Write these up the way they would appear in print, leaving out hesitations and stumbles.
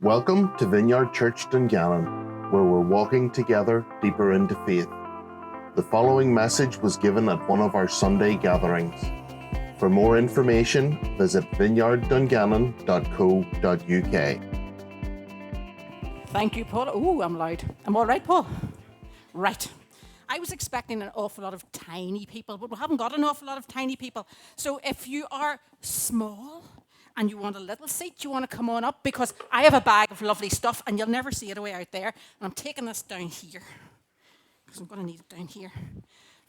Welcome to Vineyard Church Dungannon, where we're walking together deeper into faith. The following message was given at one of our Sunday gatherings. For more information, visit vineyarddungannon.co.uk. Thank you, Paul. Oh, I'm loud. I'm all right, Paul? Right. I was expecting an awful lot of tiny people, but we haven't got an awful lot of tiny people. So if you are small and you want a little seat, you want to come on up, because I have a bag of lovely stuff and you'll never see it away out there. And I'm taking this down here, because I'm going to need it down here.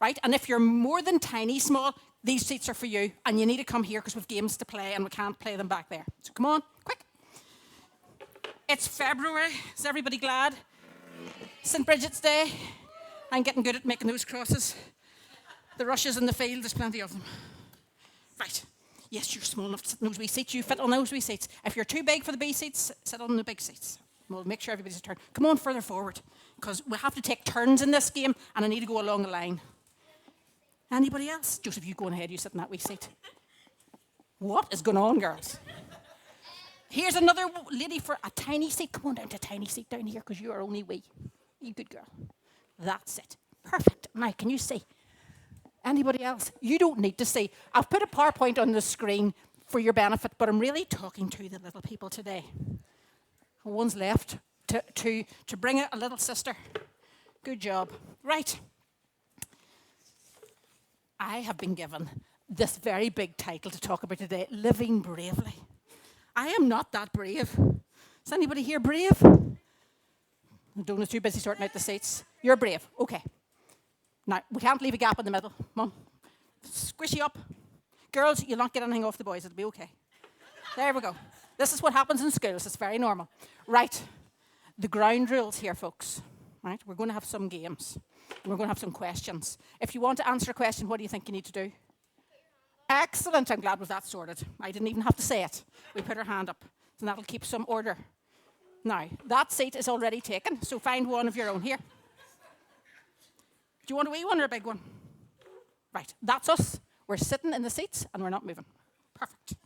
Right? And if you're more than tiny small, these seats are for you, and you need to come here because we've games to play and we can't play them back there. So come on, quick. It's February. Is everybody glad? St. Bridget's Day. I'm getting good at making those crosses. The rushes in the field, there's plenty of them. Right. Yes, you're small enough to sit in those wee seats. You fit on those wee seats. If you're too big for the B seats, sit on the big seats. We'll make sure everybody's a turn. Come on further forward, because we have to take turns in this game, and I need to go along the line. Anybody else? Joseph, you go on ahead. You sit in that wee seat. What is going on, girls? Here's another lady for a tiny seat. Come on down to a tiny seat down here, because you are only wee. You good girl. That's it. Perfect. Now, can you see? Anybody else? You don't need to see. I've put a PowerPoint on the screen for your benefit, but I'm really talking to the little people today. One's left to bring out a little sister. Good job. Right. I have been given this very big title to talk about today, Living Bravely. I am not that brave. Is anybody here brave? Donna's too busy sorting out the seats. You're brave. Okay. Now, we can't leave a gap in the middle. Mum, squishy up. Girls, you'll not get anything off the boys. It'll be okay. There we go. This is what happens in schools. It's very normal. Right. The ground rules here, folks. Right. We're going to have some games. We're going to have some questions. If you want to answer a question, what do you think you need to do? Excellent. I'm glad with that sorted. I didn't even have to say it. We put our hand up. And that'll keep some order. Now, that seat is already taken, so find one of your own here. Do you want a wee one or a big one? Right, that's us. We're sitting in the seats and we're not moving. Perfect.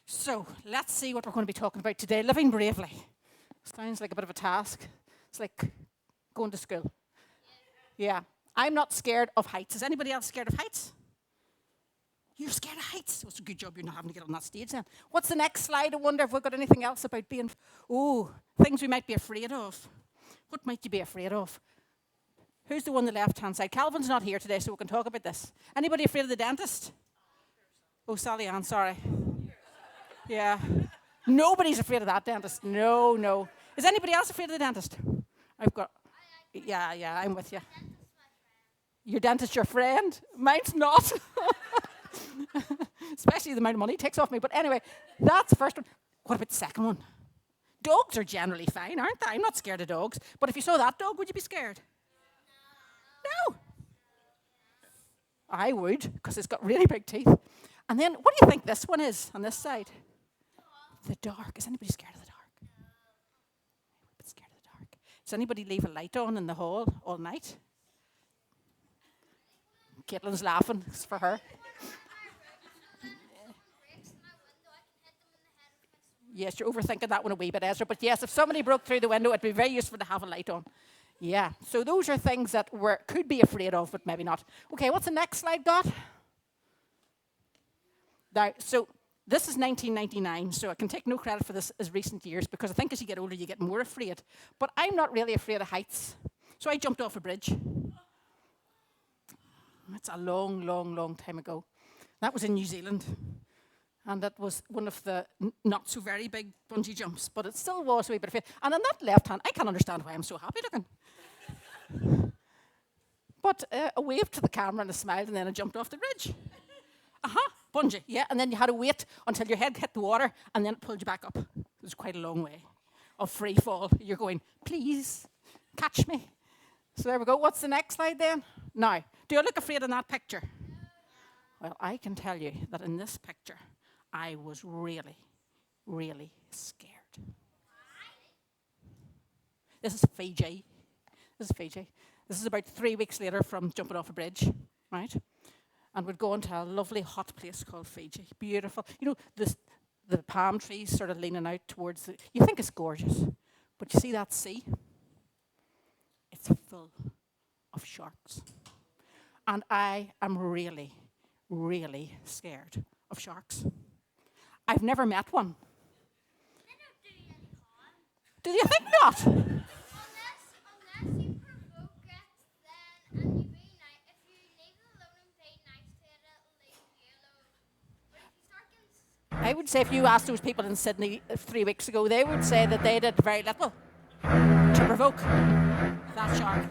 So, let's see what we're going to be talking about today. Living bravely. Sounds like a bit of a task. It's like going to school. Yeah. I'm not scared of heights. Is anybody else scared of heights? You're scared of heights. It's a good job you're not having to get on that stage then. What's the next slide? I wonder if we've got anything else about being... Oh, things we might be afraid of. What might you be afraid of? Who's the one on the left-hand side? Calvin's not here today, so we can talk about this. Anybody afraid of the dentist? Oh, Sally Ann, sorry. Yeah. Nobody's afraid of that dentist. No. Is anybody else afraid of the dentist? I've got... Yeah, I'm with you. Your dentist, your friend? Mine's not. Especially the amount of money it takes off me. But anyway, that's the first one. What about the second one? Dogs are generally fine, aren't they? I'm not scared of dogs. But if you saw that dog, would you be scared? No. I would, because it's got really big teeth. And then, what do you think this one is on this side? The dark. Is anybody scared of the dark? A bit scared of the dark. Does anybody leave a light on in the hall all night? Caitlin's laughing. It's for her. Yes, you're overthinking that one a wee bit, Ezra. But yes, if somebody broke through the window, it'd be very useful to have a light on. Yeah, so those are things that we could be afraid of, but maybe not. Okay, what's the next slide got? Now, so this is 1999, so I can take no credit for this as recent years, because I think as you get older, you get more afraid. But I'm not really afraid of heights. So I jumped off a bridge. That's a long time ago. That was in New Zealand. And that was one of the not so very big bungee jumps, but it still was a wee bit of fear. And on that left hand, I can't understand why I'm so happy looking. But I waved to the camera and I smiled, and then I jumped off the bridge. Bungee, yeah. And then you had to wait until your head hit the water, and then it pulled you back up. It was quite a long way of free fall. You're going, please, catch me. So there we go. What's the next slide then? Now, do you look afraid in that picture? Well, I can tell you that in this picture, I was really scared. This is Fiji. This is about 3 weeks later from jumping off a bridge, right? And we'd go into a lovely hot place called Fiji. Beautiful. You know, the palm trees sort of leaning out towards the... You think it's gorgeous, but you see that sea? It's full of sharks. And I am really, really scared of sharks. I've never met one. They don't do you any harm. Do you think not? Unless you provoke it, then and you be nice. If you leave it alone and be nice to it, it'll leave you alone. But if you start getting I would say if you asked those people in Sydney 3 weeks ago, they would say that they did very little to provoke that shark.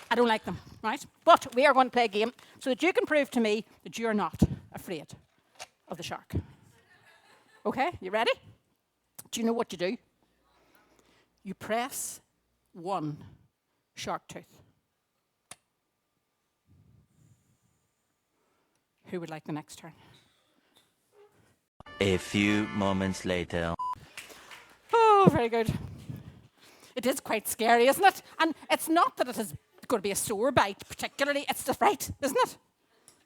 I don't like them, right? But we are going to play a game so that you can prove to me that you're not afraid of the shark. Okay, you ready? Do you know what you do? You press one shark tooth. Who would like the next turn? A few moments later. Oh, very good. It is quite scary, isn't it? And it's not that it is going to be a sore bite, particularly. It's the fright, isn't it?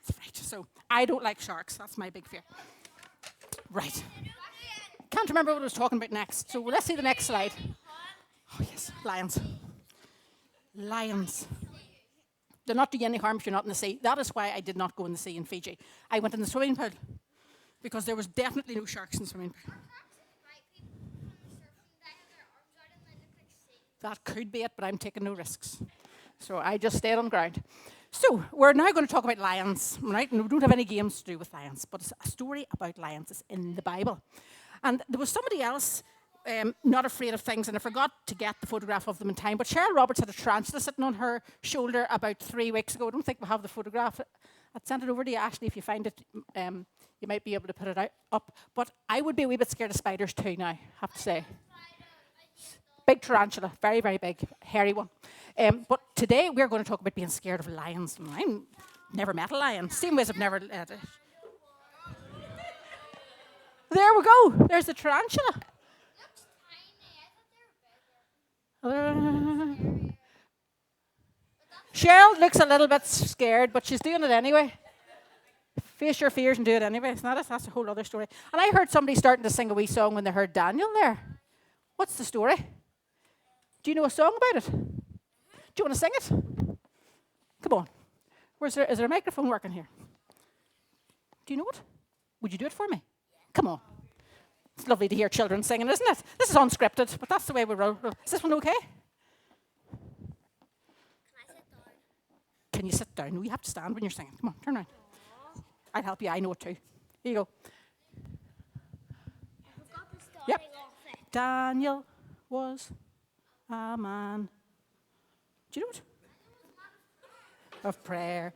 It's fright. So I don't like sharks. That's my big fear. Right. Can't remember what I was talking about next. So let's see the next slide. Oh, yes, lions. Lions. They'll not do you any harm if you're not in the sea. That is why I did not go in the sea in Fiji. I went in the swimming pool because there was definitely no sharks in the swimming pool. That could be it, but I'm taking no risks. So I just stayed on ground. So we're now going to talk about lions, right? And we don't have any games to do with lions, but it's a story about lions. It's in the Bible. And there was somebody else not afraid of things, and I forgot to get the photograph of them in time, but Cheryl Roberts had a tarantula sitting on her shoulder about 3 weeks ago. I don't think we have the photograph. I'd send it over to you, Ashley, if you find it. You might be able to put it up. But I would be a wee bit scared of spiders too now, I have to say. Big tarantula, very, very big, hairy one. But today we're going to talk about being scared of lions. I've never met a lion. Same ways I've never... There we go. There's the tarantula. Looks tiny. I thought they were bigger. Cheryl looks a little bit scared, but she's doing it anyway. Face your fears and do it anyway. It's not us. That's a whole other story. And I heard somebody starting to sing a wee song when they heard Daniel there. What's the story? Do you know a song about it? Do you want to sing it? Come on. Is there a microphone working here? Do you know it? Would you do it for me? Come on. It's lovely to hear children singing, isn't it? This is unscripted, but that's the way we roll. Is this one okay? Can you sit down? No, you have to stand when you're singing. Come on, turn around. I'll help you. I know it too. Here you go. Yep. Daniel was a man. Do you know it? Of prayer.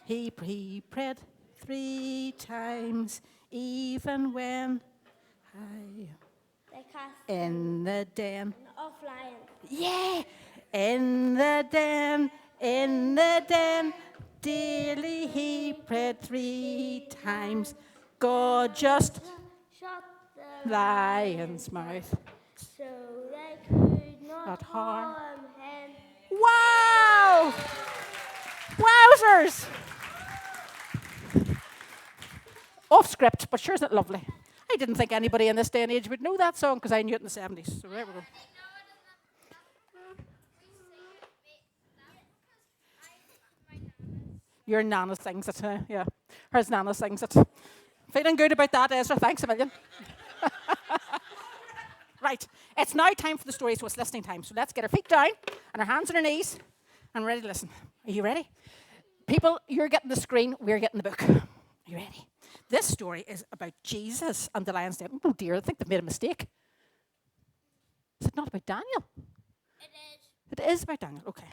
He prayed 3 times, even when They cast in the den. off lions. Yeah, in the den, daily he prayed 3 times. God just Shut the lion's mouth. so they could not Not harm. harm him. Wow! Wowzers! Off script, but sure isn't it lovely? I didn't think anybody in this day and age would know that song because I knew it in the 70s. So there we go. Your Nana sings it, yeah. Hers Nana sings it. Feeling good about that, Ezra? Thanks a million. Right, it's now time for the story, so it's listening time. So let's get our feet down and our hands on our knees and ready to listen. Are you ready? People, you're getting the screen, we're getting the book. Are you ready? This story is about Jesus and the lion's den. Oh dear, I think they've made a mistake. Is it not about Daniel? It is. It is about Daniel. Okay,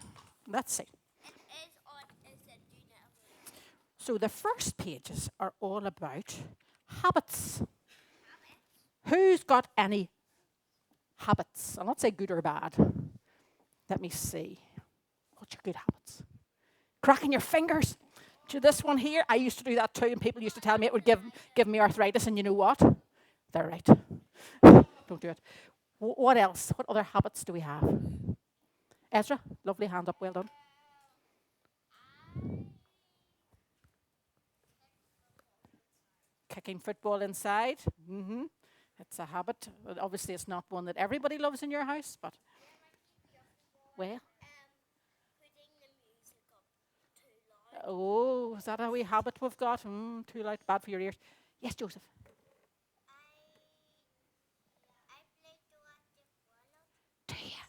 let's see. It is on. Is it do now? So the first pages are all about habits. Who's got any habits? I'll not say good or bad. Let me see. What's your good habits? Cracking your fingers. To this one here, I used to do that too, and people used to tell me it would give me arthritis, and you know what? They're right. Don't do it. What else? What other habits do we have? Ezra, lovely hand up, well done. kicking football inside. It's a habit. But obviously, it's not one that everybody loves in your house, but well. Putting the music up too loud. Oh, is that a wee habit we've got? Too loud, bad for your ears. Yes, Joseph. I played to watch the follow. Do you?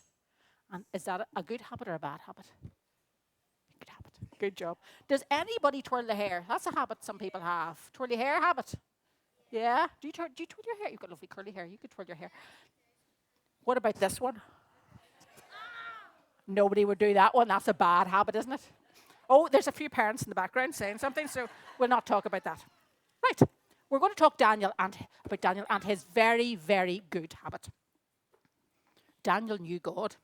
And is that a good habit or a bad habit? Good habit. Good job. Does anybody twirl the hair? That's a habit some people have. Twirl your hair habit. Yeah. Do you twirl your hair? You've got lovely curly hair. You could twirl your hair. What about this one? Nobody would do that one. That's a bad habit, isn't it? Oh, there's a few parents in the background saying something, so we'll not talk about that. Right. We're going to talk about Daniel and his very, very good habit. Daniel knew God.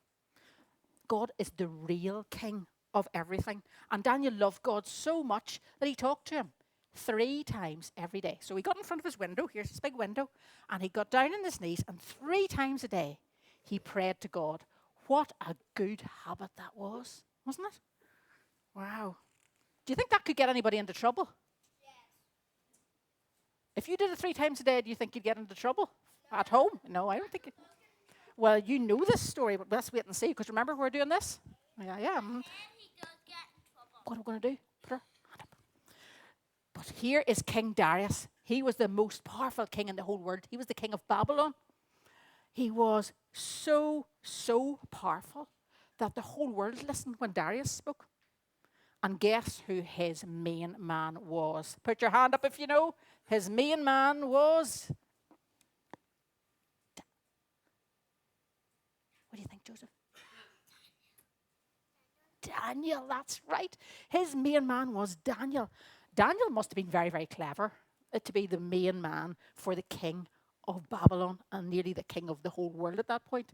God is the real king of everything. And Daniel loved God so much that he talked to him 3 times every day. So he got in front of his window, here's his big window, and he got down on his knees, and 3 times a day he prayed to God. What a good habit that was, wasn't it? Wow. Do you think that could get anybody into trouble? Yes. If you did it 3 times a day, do you think you'd get into trouble? At home? No, I don't think it. Well, you know this story, but let's wait and see, because remember we're doing this? Yeah. And he does get in trouble. What are we going to do? Put her hand up. But here is King Darius. He was the most powerful king in the whole world. He was the king of Babylon. He was so powerful that the whole world listened when Darius spoke. And guess who his main man was? Put your hand up if you know. His main man was... What do you think, Joseph? Daniel, that's right. His main man was Daniel. Daniel must have been very, very clever to be the main man for the king of Babylon and nearly the king of the whole world at that point.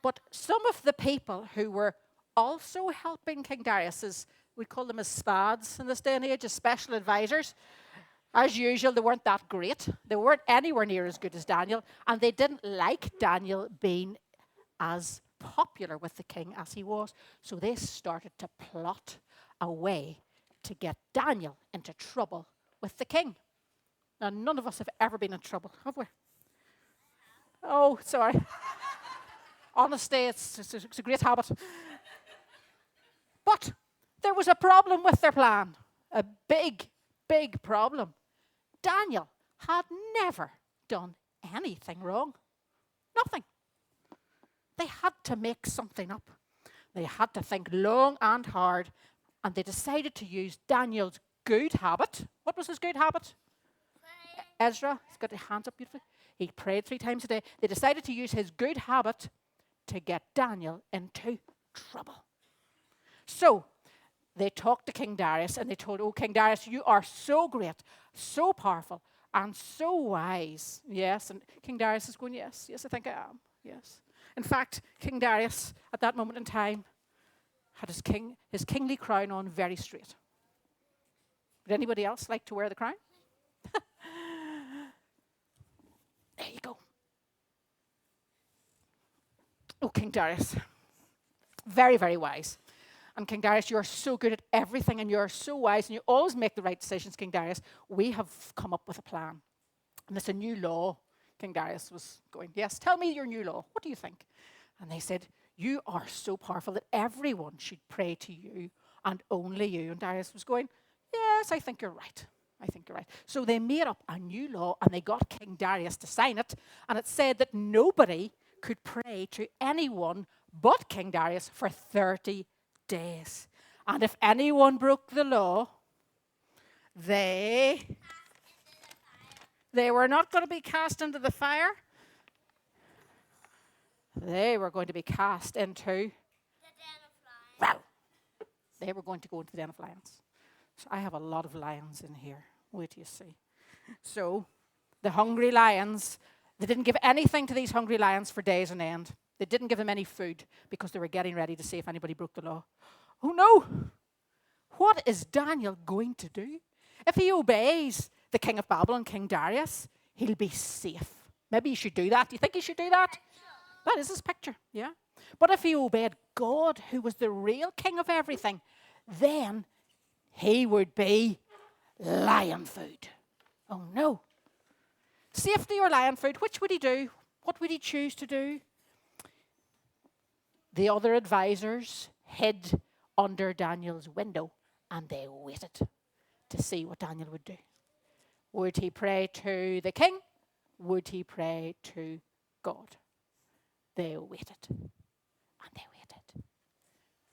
But some of the people who were also helping King Darius, we call them as spads in this day and age, as special advisors. As usual, they weren't that great. They weren't anywhere near as good as Daniel, and they didn't like Daniel being as popular with the king as he was. So they started to plot a way to get Daniel into trouble with the king. Now, none of us have ever been in trouble, have we? Oh, sorry. Honestly, it's a great habit. But there was a problem with their plan. A big, big problem. Daniel had never done anything wrong. Nothing. They had to make something up. They had to think long and hard, and they decided to use Daniel's good habit. What was his good habit? Ezra, he's got his hands up beautifully. He prayed 3 times a day. They decided to use his good habit to get Daniel into trouble. So they talked to King Darius and they told, oh, King Darius, you are so great, so powerful, and so wise. Yes, and King Darius is going, yes, I think I am. Yes. In fact, King Darius, at that moment in time, had his kingly crown on very straight. Would anybody else like to wear the crown? There you go. Oh, King Darius. Very, very wise. And King Darius, you are so good at everything and you are so wise and you always make the right decisions, King Darius. We have come up with a plan. And it's a new law. King Darius was going, yes, tell me your new law. What do you think? And they said, you are so powerful that everyone should pray to you and only you. And Darius was going, yes, I think you're right. I think you're right. So they made up a new law and they got King Darius to sign it. And it said that nobody could pray to anyone but King Darius for 30 days. And if anyone broke the law, they were not going to be cast into the fire. They were going to be cast into The den of lions. well, they were going to go into the den of lions. So I have a lot of lions in here. Wait till you see. So the hungry lions, they didn't give anything to these hungry lions for days on end. They didn't give them any food because they were getting ready to see if anybody broke the law. Oh no! What is Daniel going to do? If he obeys the king of Babylon, King Darius, he'll be safe. Maybe he should do that. Do you think he should do that? That is his picture, yeah. But if he obeyed God, who was the real king of everything, then he would be lion food. Oh no. Safety or lion food, which would he do? What would he choose to do? The other advisors hid under Daniel's window and they waited to see what Daniel would do. Would he pray to the king? Would he pray to God? They waited and they waited.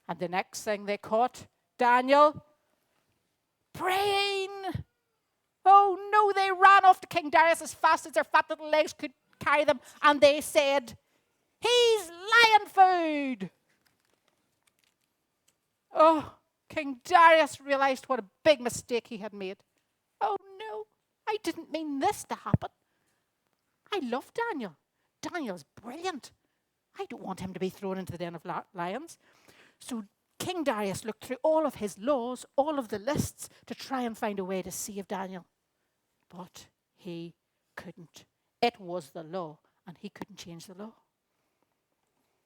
And the next thing they caught Daniel praying. Oh no, they ran off to King Darius as fast as their fat little legs could carry them, and they said, "He's lion food." Oh, King Darius realized what a big mistake he had made. Oh no, I didn't mean this to happen. I love Daniel. Daniel's brilliant. I don't want him to be thrown into the den of lions. So King Darius looked through all of his laws, all of the lists, to try and find a way to save Daniel. But he couldn't. It was the law, and he couldn't change the law.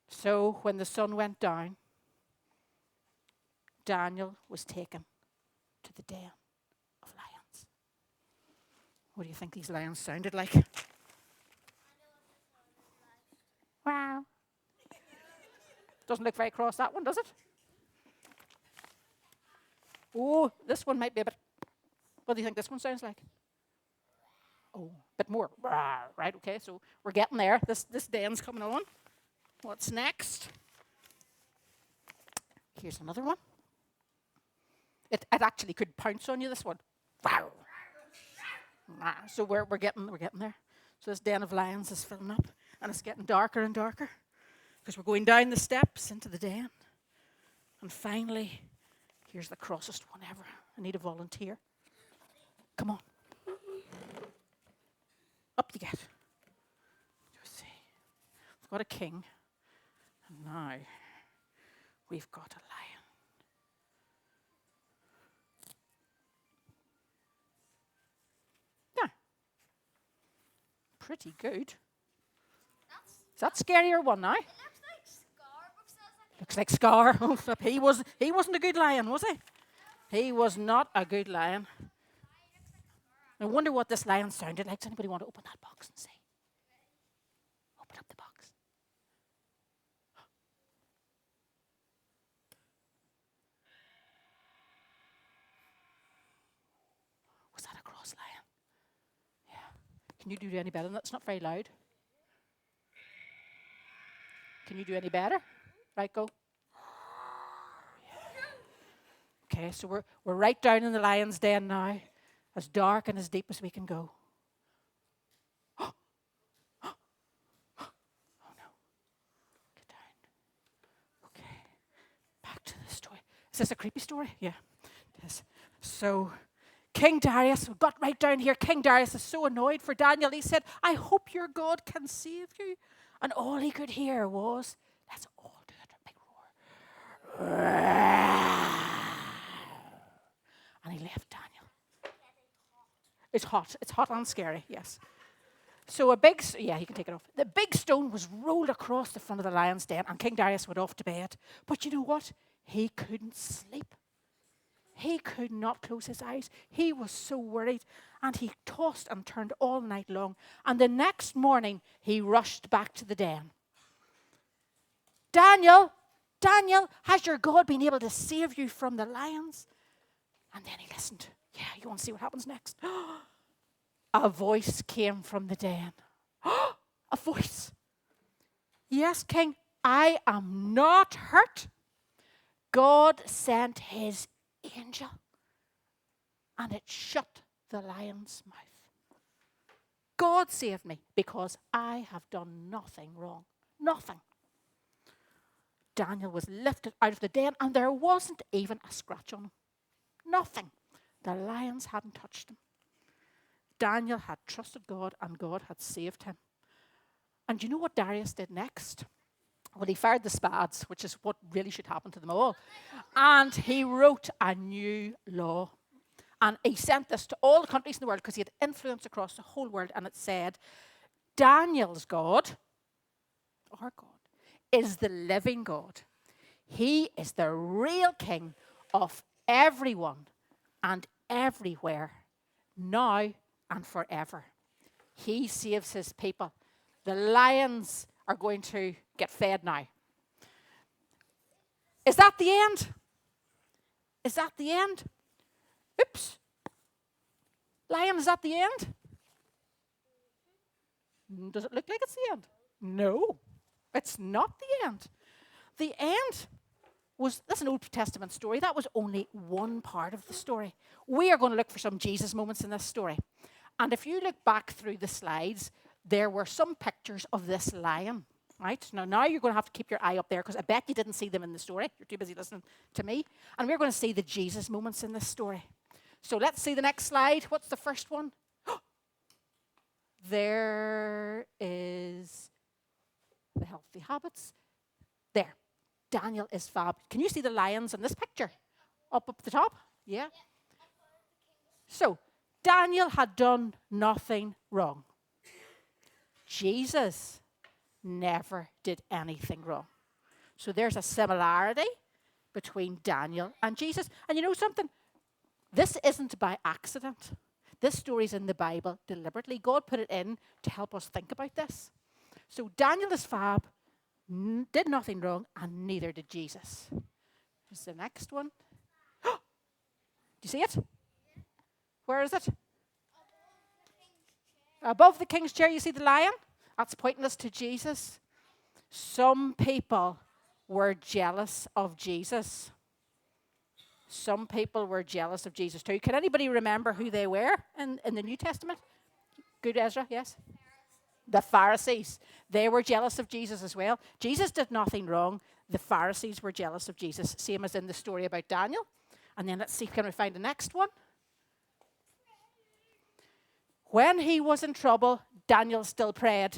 So when the sun went down, Daniel was taken to the den of lions. What do you think these lions sounded like? Wow. Doesn't look very cross, that one, does it? Oh, this one might be a bit... What do you think this one sounds like? Oh, a bit more. Right, okay, so we're getting there. This den's coming on. What's next? Here's another one. It actually could pounce on you, this one. So we're getting there. So this den of lions is filling up, and it's getting darker and darker because we're going down the steps into the den. And finally, here's the crossest one ever. I need a volunteer. Come on. Up you get. Let's see. We've got a king, and now we've got a lion. Yeah. Pretty good. Is that scarier one now? It looks like Scar. Looks like Scar. Oh, flip. He wasn't a good lion, was he? He was not a good lion. I wonder what this lion sounded like. Does anybody want to open that box and see? Open up the box. Was that a cross lion? Yeah. Can you do any better than that? It's not very loud. Can you do any better? Right, go. Yeah. Okay, so we're right down in the lion's den now. As dark and as deep as we can go. Oh no. Get down. Okay. Back to the story. Is this a creepy story? Yeah, it is. So, King Darius, we got right down here. King Darius is so annoyed for Daniel. He said, "I hope your God can save you." And all he could hear was, let's all do it, a big roar. And he left Daniel. It's hot. It's hot and scary, yes. So he can take it off. The big stone was rolled across the front of the lion's den, and King Darius went off to bed. But you know what? He couldn't sleep. He could not close his eyes. He was so worried, and he tossed and turned all night long. And the next morning, he rushed back to the den. Daniel, has your God been able to save you from the lions? And then he listened. Yeah, you want to see what happens next? A voice came from the den. A voice. Yes, King, I am not hurt. God sent his angel, and it shut the lion's mouth. God saved me because I have done nothing wrong. Nothing. Daniel was lifted out of the den, and there wasn't even a scratch on him. Nothing. The lions hadn't touched him. Daniel had trusted God, and God had saved him. And you know what Darius did next? Well, he fired the spads, which is what really should happen to them all. And he wrote a new law. And he sent this to all the countries in the world because he had influence across the whole world. And it said, Daniel's God, our God, is the living God. He is the real king of everyone and everywhere, now and forever. He saves his people. The lions are going to get fed now. Is that the end? Is that the end? Oops. Lion, is that the end? Does it look like it's the end? No, it's not the end. The end that's an Old Testament story. That was only one part of the story. We are going to look for some Jesus moments in this story. And if you look back through the slides, there were some pictures of this lion. Right? Now you're going to have to keep your eye up there because I bet you didn't see them in the story. You're too busy listening to me. And we're going to see the Jesus moments in this story. So let's see the next slide. What's the first one? There is the healthy habits. There. Daniel is fab. Can you see the lions in this picture? Up the top? Yeah. So, Daniel had done nothing wrong. Jesus never did anything wrong. So there's a similarity between Daniel and Jesus. And you know something? This isn't by accident. This story's in the Bible deliberately. God put it in to help us think about this. So Daniel is fab, did nothing wrong, and neither did Jesus. Here's the next one. Do you see it? Where is it? Above the king's chair, you see the lion? That's pointing us to Jesus. Some people were jealous of Jesus. Some people were jealous of Jesus too. Can anybody remember who they were in the New Testament? Good, Ezra, yes? The Pharisees. They were jealous of Jesus as well. Jesus did nothing wrong. The Pharisees were jealous of Jesus, same as in the story about Daniel. And then let's see, can we find the next one? When he was in trouble, Daniel still prayed.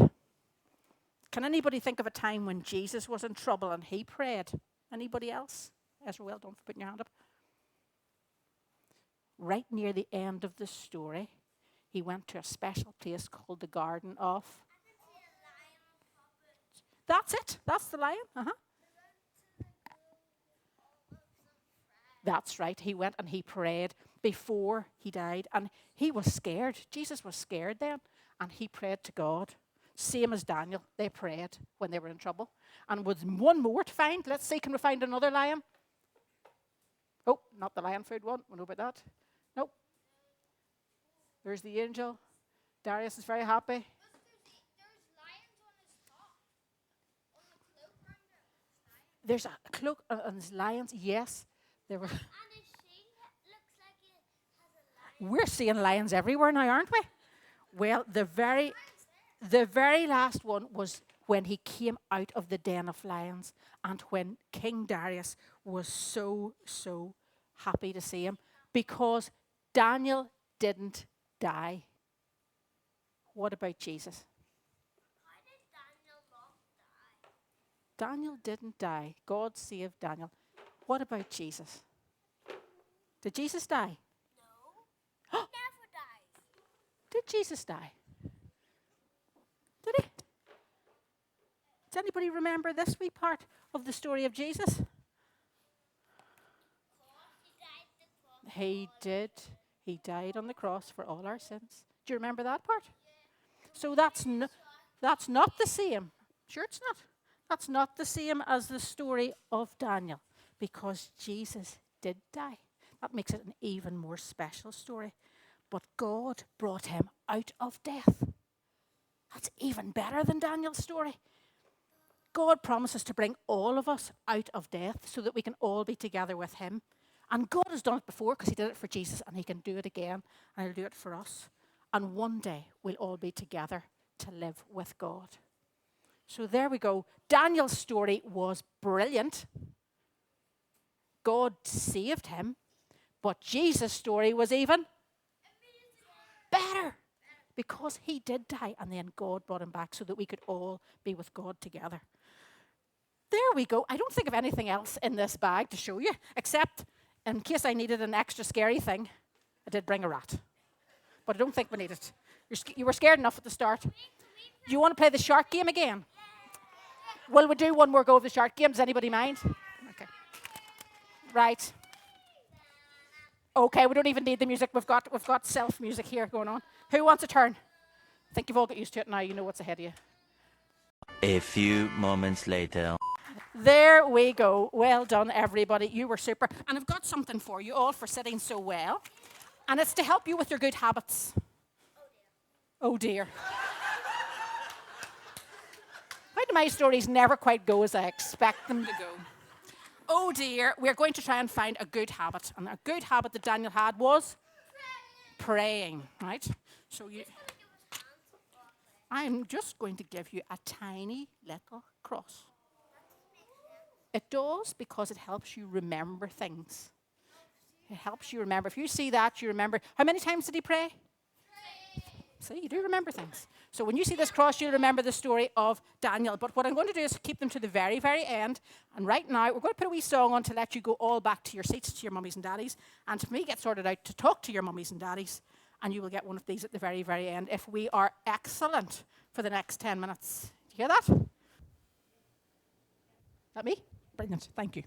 Can anybody think of a time when Jesus was in trouble and he prayed? Anybody else? Ezra, well done for putting your hand up. Right near the end of the story, he went to a special place called the Garden of... That's it. That's the lion. That's right. He went and he prayed before he died. And he was scared. Jesus was scared then. And he prayed to God. Same as Daniel. They prayed when they were in trouble. And with one more to find. Let's see, can we find another lion? Oh, not the lion food one. We know about that. Nope. There's the angel. Darius is very happy. There's lions on his top. On the cloak around it. There's a cloak on his lions. Yes. There were. And his shield looks like it has a lion. We're seeing lions everywhere now, aren't we? Well, the very last one was when he came out of the den of lions and when King Darius was so happy to see him because Daniel didn't die. What about Jesus? How did Daniel not die? Daniel didn't die. God saved Daniel. What about Jesus? Did Jesus die? No. He never dies. Did Jesus die? Did he? Does anybody remember this wee part of the story of Jesus? He did. He died on the cross for all our sins. Do you remember that part? So that's not the same. Sure it's not. That's not the same as the story of Daniel because Jesus did die. That makes it an even more special story. But God brought him out of death. That's even better than Daniel's story. God promises to bring all of us out of death so that we can all be together with him. And God has done it before because he did it for Jesus and he can do it again and he'll do it for us. And one day we'll all be together to live with God. So there we go. Daniel's story was brilliant. God saved him. But Jesus' story was even better because he did die and then God brought him back so that we could all be with God together. There we go. I don't think of anything else in this bag to show you except in case I needed an extra scary thing, I did bring a rat. But I don't think we need it. You were scared enough at the start. Do you want to play the shark game again? Will we do one more go of the shark game? Does anybody mind? Okay. Right. Okay, we don't even need the music. We've got self music here going on. Who wants a turn? I think you've all got used to it now. You know what's ahead of you. A few moments later. There we go. Well done, everybody. You were super. And I've got something for you all for sitting so well. And it's to help you with your good habits. Oh dear. Why do my stories never quite go as I expect them to go? Oh dear, we're going to try and find a good habit. And a good habit that Daniel had was praying, right? So I'm just going to give you a tiny little cross. It does because it helps you remember things. It helps you remember. If you see that, you remember. How many times did he pray? See, you do remember things. So when you see this cross, you'll remember the story of Daniel. But what I'm going to do is keep them to the very, very end. And right now, we're going to put a wee song on to let you go all back to your seats, to your mummies and daddies. And to me, get sorted out to talk to your mummies and daddies. And you will get one of these at the very, very end if we are excellent for the next 10 minutes. Do you hear that? That me? Brilliant. Thank you.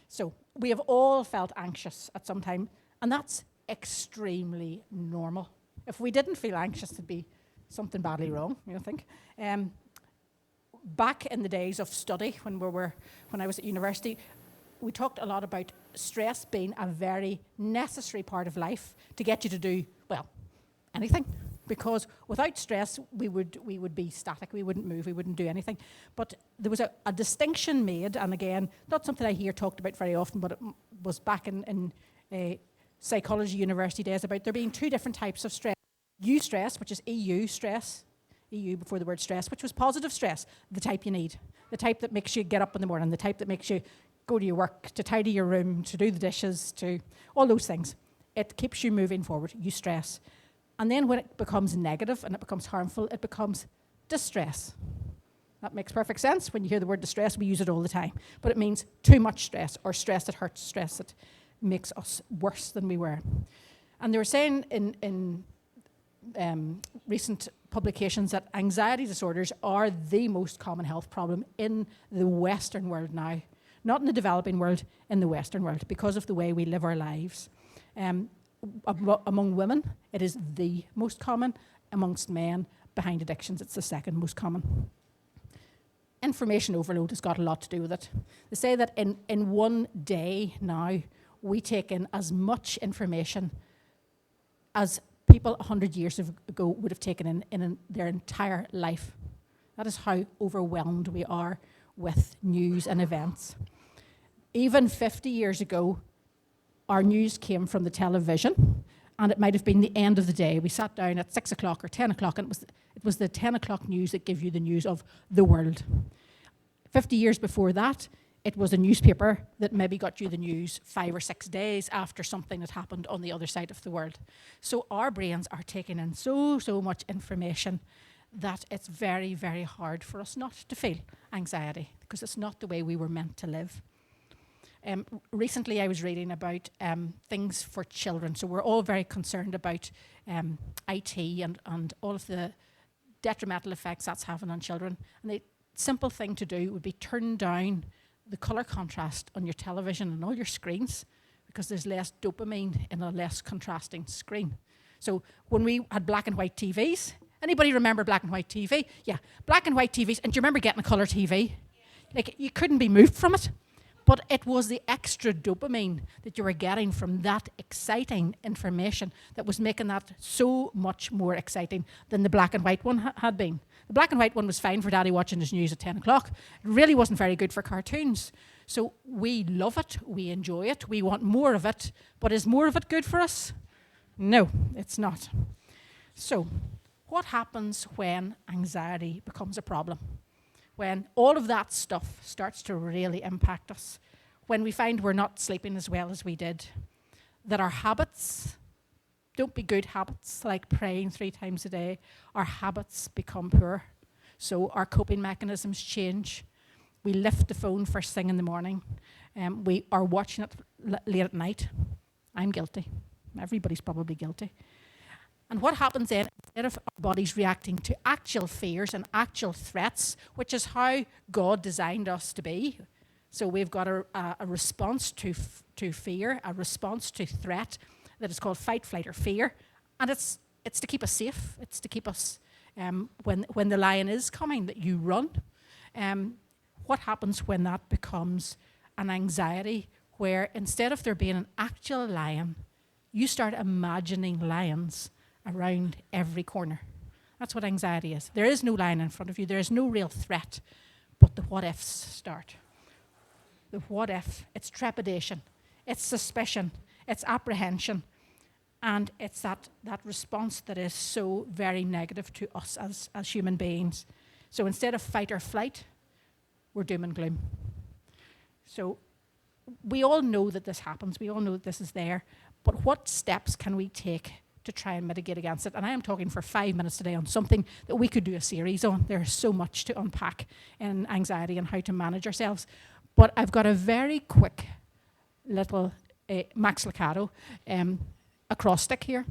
So we have all felt anxious at some time. And that's extremely normal. If we didn't feel anxious, it'd be something badly wrong, you know, think. Back in the days of study, when I was at university, we talked a lot about stress being a very necessary part of life to get you to do, well, anything. Because without stress, we would be static, we wouldn't move, we wouldn't do anything. But there was a distinction made, and again, not something I hear talked about very often, but it was back in psychology university days, about there being two different types of stress. Eustress, which is EU stress, EU before the word stress, which was positive stress, the type you need, the type that makes you get up in the morning, the type that makes you go to your work, to tidy your room, to do the dishes, to all those things. It keeps you moving forward, eustress. And then when it becomes negative and it becomes harmful, it becomes distress. That makes perfect sense. When you hear the word distress, we use it all the time. But it means too much stress, or stress that hurts, stress that makes us worse than we were. And they were saying in recent publications that anxiety disorders are the most common health problem in the Western world now. Not in the developing world, in the Western world, because of the way we live our lives. Among women, it is the most common. Amongst men, behind addictions, it's the second most common. Information overload has got a lot to do with it. They say that in one day now, we take in as much information as people 100 years ago would have taken in their entire life. That is how overwhelmed we are with news and events. Even 50 years ago, our news came from the television, and it might have been the end of the day. We sat down at 6 o'clock or 10 o'clock, and it was the 10 o'clock news that gave you the news of the world. 50 years before that, it was a newspaper that maybe got you the news 5 or 6 days after something had happened on the other side of the world. So our brains are taking in so much information that it's very, very hard for us not to feel anxiety, because it's not the way we were meant to live. Recently, I was reading about things for children. So we're all very concerned about IT and all of the detrimental effects that's having on children. And the simple thing to do would be turn down the colour contrast on your television and all your screens, because there's less dopamine in a less contrasting screen. So when we had black and white TVs, anybody remember black and white TV? Yeah, black and white TVs. And do you remember getting a colour TV? Like, you couldn't be moved from it. But it was the extra dopamine that you were getting from that exciting information that was making that so much more exciting than the black and white one had been. The black and white one was fine for Daddy watching his news at 10 o'clock. It really wasn't very good for cartoons. So we love it, we enjoy it, we want more of it, but is more of it good for us? No, it's not. So what happens when anxiety becomes a problem? When all of that stuff starts to really impact us, when we find we're not sleeping as well as we did, that our habits don't be good habits, like praying 3 times a day, our habits become poor. So our coping mechanisms change. We lift the phone first thing in the morning. We are watching it late at night. I'm guilty. Everybody's probably guilty. And what happens then, instead of our bodies reacting to actual fears and actual threats, which is how God designed us to be. So we've got a response to fear, a response to threat that is called fight, flight, or fear. And it's to keep us safe. It's to keep us, when the lion is coming, that you run. What happens when that becomes an anxiety where instead of there being an actual lion, you start imagining lions around every corner? That's what anxiety is. There is no lion in front of you. There is no real threat, but the what-ifs start. The what-if, it's trepidation, it's suspicion, it's apprehension, and it's that response that is so very negative to us as human beings. So instead of fight or flight, we're doom and gloom. So we all know that this happens. We all know that this is there. But what steps can we take to try and mitigate against it? And I am talking for 5 minutes today on something that we could do a series on. There's so much to unpack in anxiety and how to manage ourselves. But I've got a very quick little Max Lucado acrostic here,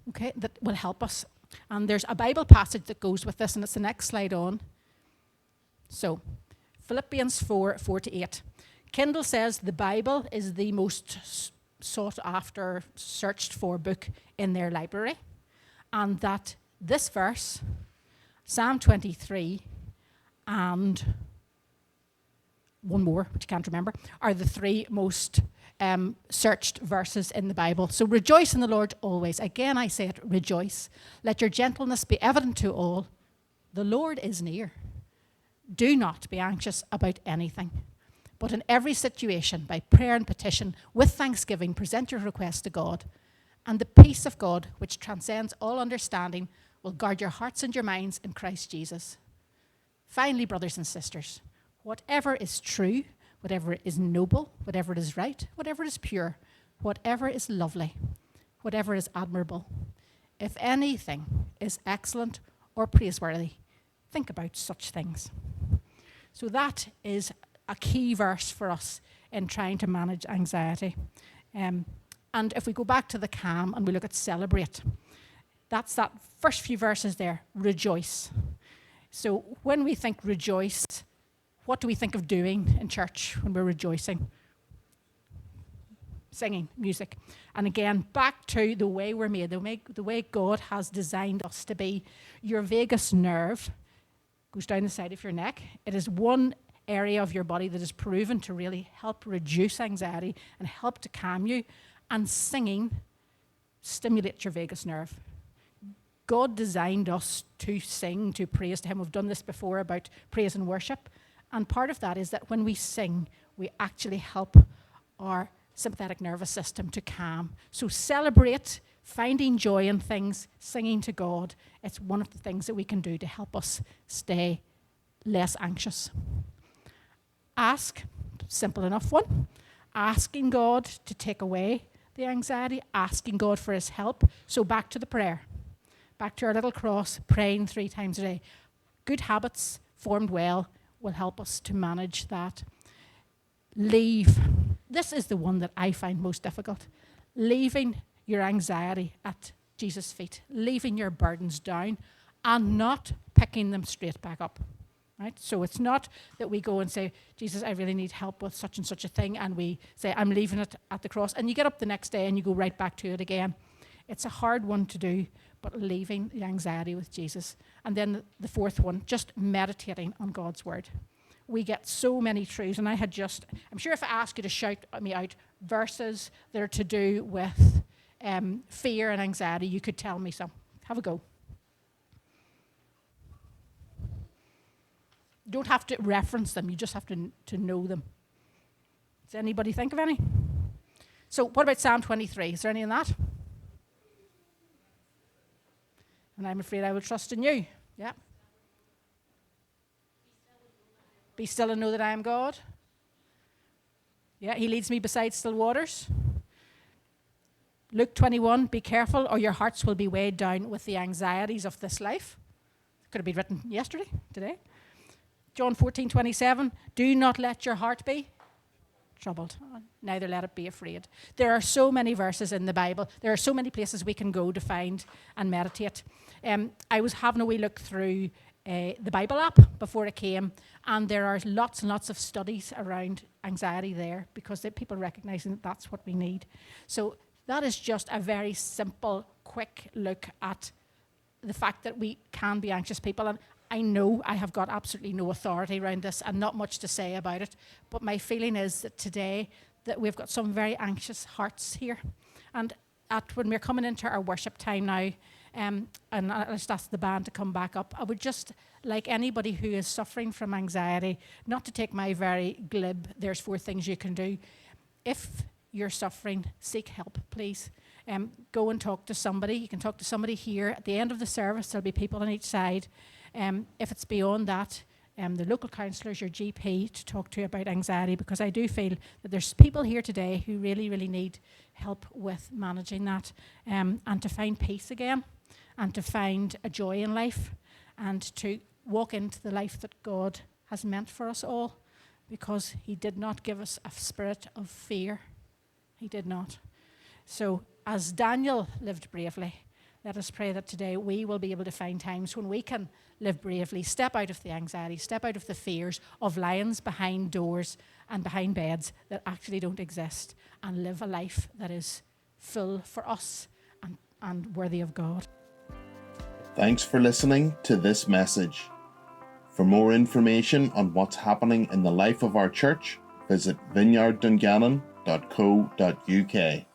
okay, that will help us. And there's a Bible passage that goes with this, and it's the next slide on. So, Philippians 4:4-8. Kindle says the Bible is the most sought after, searched for book in their library, and that this verse, Psalm 23, and one more, which I can't remember, are the three most searched verses in the Bible. So rejoice in the Lord always. Again, I say it, rejoice. Let your gentleness be evident to all. The Lord is near. Do not be anxious about anything, but in every situation, by prayer and petition, with thanksgiving, present your requests to God. And the peace of God, which transcends all understanding, will guard your hearts and your minds in Christ Jesus. Finally, brothers and sisters, whatever is true, whatever is noble, whatever is right, whatever is pure, whatever is lovely, whatever is admirable, if anything is excellent or praiseworthy, think about such things. So that is a key verse for us in trying to manage anxiety. And if we go back to the calm and we look at celebrate, that's that first few verses there, rejoice. So when we think rejoice, what do we think of doing in church when we're rejoicing? Singing, music. And again, back to the way we're made, the way God has designed us to be. Your vagus nerve goes down the side of your neck. It is one area of your body that is proven to really help reduce anxiety and help to calm you. And singing stimulates your vagus nerve. God designed us to sing, to praise to Him. We've done this before about praise and worship. And part of that is that when we sing, we actually help our sympathetic nervous system to calm. So celebrate, finding joy in things, singing to God. It's one of the things that we can do to help us stay less anxious. Ask, simple enough one. Asking God to take away the anxiety, asking God for His help. So back to the prayer. Back to our little cross, praying 3 times a day. Good habits formed well will help us to manage that. Leave. This is the one that I find most difficult. Leaving your anxiety at Jesus' feet. Leaving your burdens down and not picking them straight back up. Right? So it's not that we go and say, Jesus, I really need help with such and such a thing, and we say, I'm leaving it at the cross. And you get up the next day and you go right back to it again. It's a hard one to do, but leaving the anxiety with Jesus. And then the fourth one, just meditating on God's word. We get so many truths, and I'm sure if I ask you to shout me out verses that are to do with fear and anxiety, you could tell me some. Have a go. You don't have to reference them, you just have to know them. Does anybody think of any? So what about Psalm 23? Is there any in that? And I'm afraid I will trust in you. Yeah. Be still and know that I am God. Yeah, He leads me beside still waters. Luke 21, be careful or your hearts will be weighed down with the anxieties of this life. Could have been written yesterday, today. John 14:27, do not let your heart be troubled, neither let it be afraid. There are so many verses in the Bible. There are so many places we can go to find and meditate. I was having a wee look through the Bible app before it came, and there are lots and lots of studies around anxiety there because people recognizing that that's what we need. So that is just a very simple, quick look at the fact that we can be anxious people. And I know I have got absolutely no authority around this and not much to say about it, but my feeling is that today that we've got some very anxious hearts here. And when we're coming into our worship time now, and I'll just ask the band to come back up, I would just like anybody who is suffering from anxiety, not to take my very glib, there's 4 things you can do. If you're suffering, seek help, please. Go and talk to somebody. You can talk to somebody here. At the end of the service, there'll be people on each side. If it's beyond that, the local counsellors, your GP, to talk to about anxiety, because I do feel that there's people here today who really, really need help with managing that, and to find peace again, and to find a joy in life, and to walk into the life that God has meant for us all, because he did not give us a spirit of fear. He did not. So as Daniel lived bravely, let us pray that today we will be able to find times when we can live bravely, step out of the anxiety, step out of the fears of lions behind doors and behind beds that actually don't exist, and live a life that is full for us and worthy of God. Thanks for listening to this message. For more information on what's happening in the life of our church, visit vineyarddungannon.co.uk.